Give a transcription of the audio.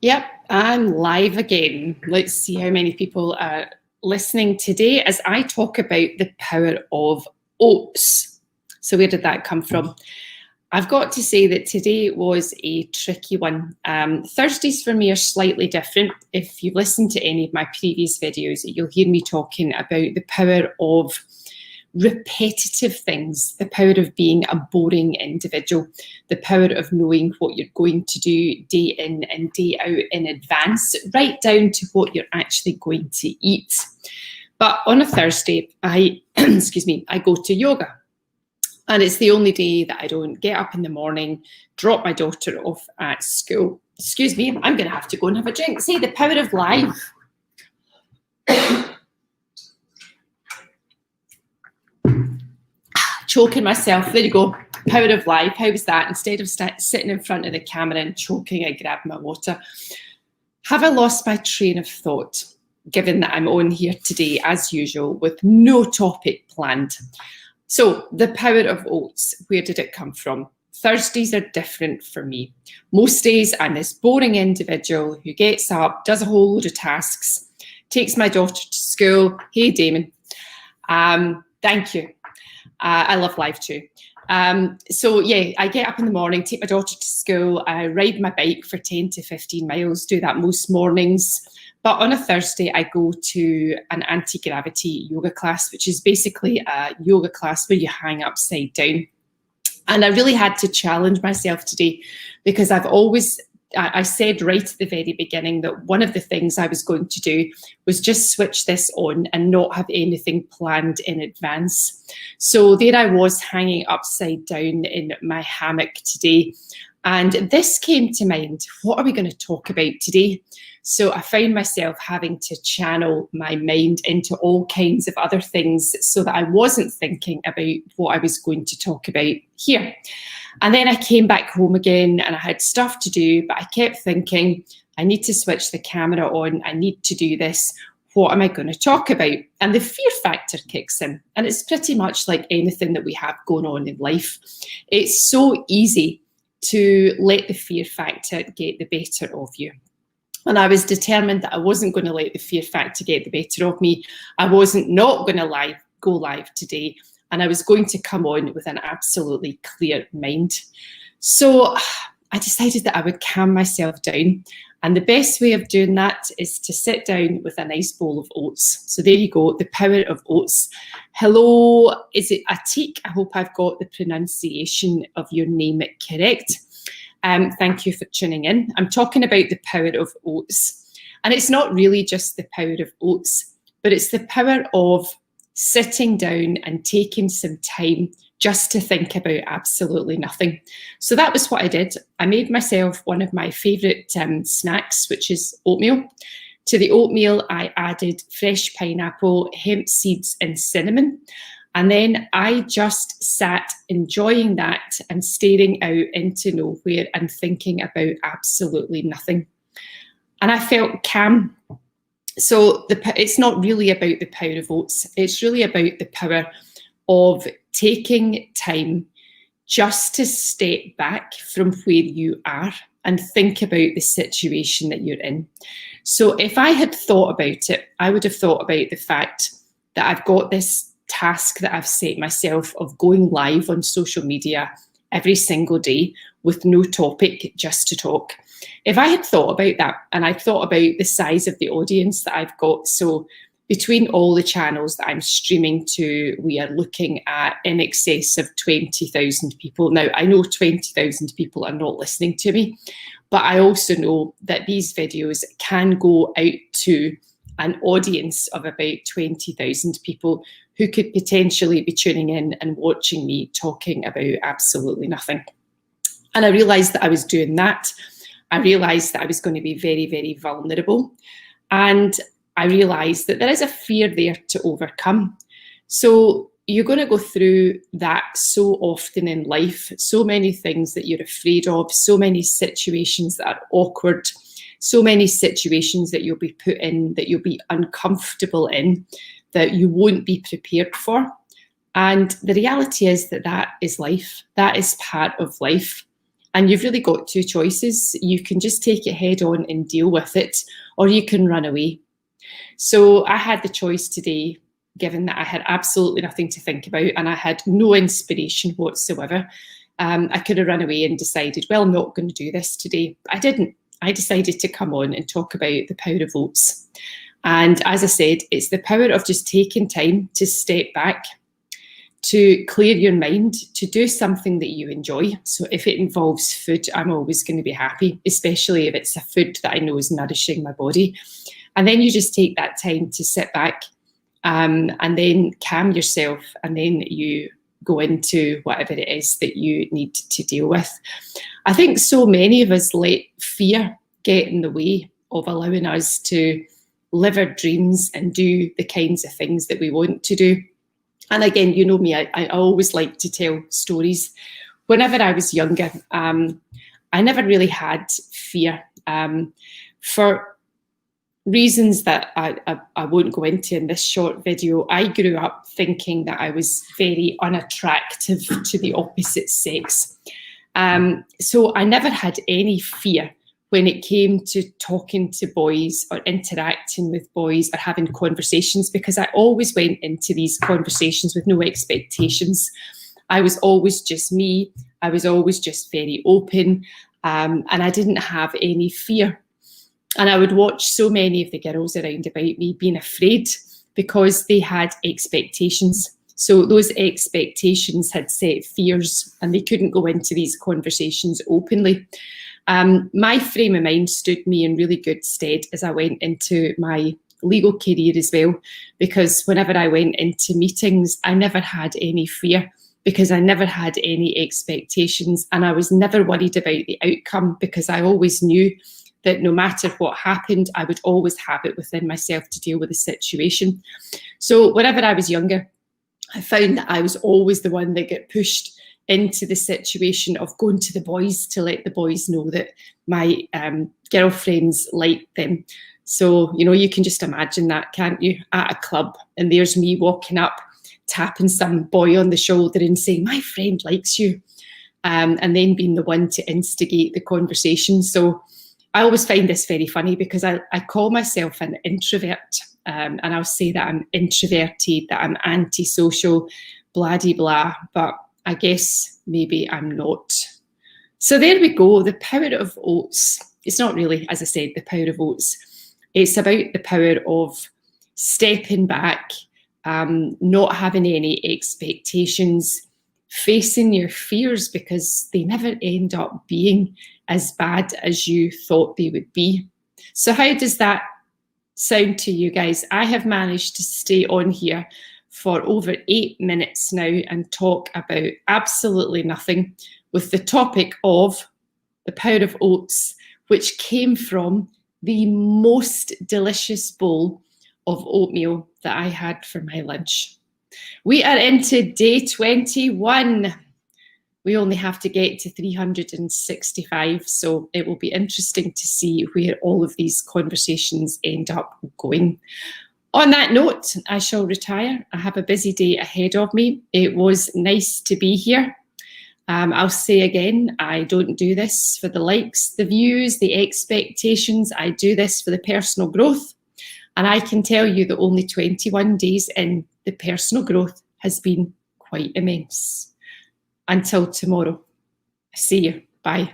Yep, I'm live again. Let's see how many people are listening today as I talk about the power of oats. So where did that come from? I've got to say that today was a tricky one. Thursdays for me are slightly different. If you've listened to any of my previous videos, you'll hear me talking about the power of repetitive things, the power of being a boring individual, the power of knowing what you're going to do day in and day out in advance, right down to what you're actually going to eat. But on a Thursday, I I go to yoga. And it's the only day that I don't get up in the morning, drop my daughter off at school. Excuse me, I'm going to have to go and have a drink. See, the power of life. Choking myself. There you go. Power of life. How was that? Instead of sitting in front of the camera and choking, I grabbed my water. Have I lost my train of thought, given that I'm on here today, as usual, with no topic planned? So the power of oats, where did it come from? Thursdays are different for me. Most days I'm this boring individual who gets up, does a whole load of tasks, takes my daughter to school. Hey, Damon. Thank you. I love live too. So yeah, I get up in the morning, take my daughter to school, I ride my bike for 10 to 15 miles, do that most mornings. But on a Thursday, I go to an anti-gravity yoga class, which is basically a yoga class where you hang upside down. And I really had to challenge myself today because I said right at the very beginning that one of the things I was going to do was just switch this on and not have anything planned in advance. So there I was hanging upside down in my hammock today. And this came to mind. What are we going to talk about today? So I found myself having to channel my mind into all kinds of other things so that I wasn't thinking about what I was going to talk about here. And then I came back home again and I had stuff to do, but I kept thinking, I need to switch the camera on. I need to do this. What am I going to talk about? And the fear factor kicks in. And it's pretty much like anything that we have going on in life. It's so easy to let the fear factor get the better of you. And I was determined that I wasn't going to let the fear factor get the better of me. I wasn't not going to go live today. And I was going to come on with an absolutely clear mind. So I decided that I would calm myself down. And the best way of doing that is to sit down with a nice bowl of oats. So there you go, the power of oats. Hello, is it Atik? I hope I've got the pronunciation of your name correct. Thank you for tuning in. I'm talking about the power of oats. And it's not really just the power of oats, but it's the power of sitting down and taking some time just to think about absolutely nothing. So that was what I did. I made myself one of my favourite snacks, which is oatmeal. To the oatmeal, I added fresh pineapple, hemp seeds and cinnamon. And then I just sat enjoying that and staring out into nowhere and thinking about absolutely nothing. And I felt calm. So it's not really about the power of oats. It's really about the power of taking time just to step back from where you are and think about the situation that you're in. So if I had thought about it, I would have thought about the fact that I've got this task that I've set myself of going live on social media every single day with no topic, just to talk. If I had thought about that and I thought about the size of the audience that I've got, so between all the channels that I'm streaming to, we are looking at in excess of 20,000 people. Now, I know 20,000 people are not listening to me, but I also know that these videos can go out to an audience of about 20,000 people who could potentially be tuning in and watching me talking about absolutely nothing. And I realised that I was doing that. I realised that I was going to be very, very vulnerable. And I realised that there is a fear there to overcome. So you're going to go through that so often in life, so many things that you're afraid of, so many situations that are awkward, so many situations that you'll be put in, that you'll be uncomfortable in, that you won't be prepared for. And the reality is that that is life. That is part of life. And you've really got two choices. You can just take it head on and deal with it, or you can run away. So I had the choice today, given that I had absolutely nothing to think about and I had no inspiration whatsoever. I could have run away and decided, well, I'm not going to do this today. But I didn't. I decided to come on and talk about the power of oats. And as I said, it's the power of just taking time to step back, to clear your mind, to do something that you enjoy. So if it involves food, I'm always going to be happy, especially if it's a food that I know is nourishing my body. And then you just take that time to sit back and then calm yourself, and then you go into whatever it is that you need to deal with. I think so many of us let fear get in the way of allowing us to live our dreams and do the kinds of things that we want to do. And again, you know me, I always like to tell stories. Whenever I was younger, I never really had fear. For reasons that I won't go into in this short video, I grew up thinking that I was very unattractive to the opposite sex. So I never had any fear when it came to talking to boys or interacting with boys or having conversations, because I always went into these conversations with no expectations. I was always just me. I was always just very open, and I didn't have any fear. And I would watch so many of the girls around about me being afraid because they had expectations. So those expectations had set fears and they couldn't go into these conversations openly. My frame of mind stood me in really good stead as I went into my legal career as well, because whenever I went into meetings, I never had any fear because I never had any expectations, and I was never worried about the outcome because I always knew that no matter what happened, I would always have it within myself to deal with the situation. So whenever I was younger, I found that I was always the one that got pushed into the situation of going to the boys to let the boys know that my girlfriends liked them. So, you know, you can just imagine that, can't you? At a club, and there's me walking up, tapping some boy on the shoulder and saying, my friend likes you, and then being the one to instigate the conversation. So I always find this very funny because I call myself an introvert, and I'll say that I'm introverted, that I'm antisocial, blah, de blah, but I guess maybe I'm not. So there we go, the power of oats. It's not really, as I said, the power of oats. It's about the power of stepping back, not having any expectations, facing your fears because they never end up being as bad as you thought they would be. So how does that sound to you guys? I have managed to stay on here for over 8 minutes now and talk about absolutely nothing with the topic of the power of oats, which came from the most delicious bowl of oatmeal that I had for my lunch. We are into day 21. We only have to get to 365, so it will be interesting to see where all of these conversations end up going. On that note, I shall retire. I have a busy day ahead of me. It was nice to be here. I'll say again, I don't do this for the likes, the views, the expectations. I do this for the personal growth. And I can tell you that only 21 days in, the personal growth has been quite immense. Until tomorrow, see you. Bye.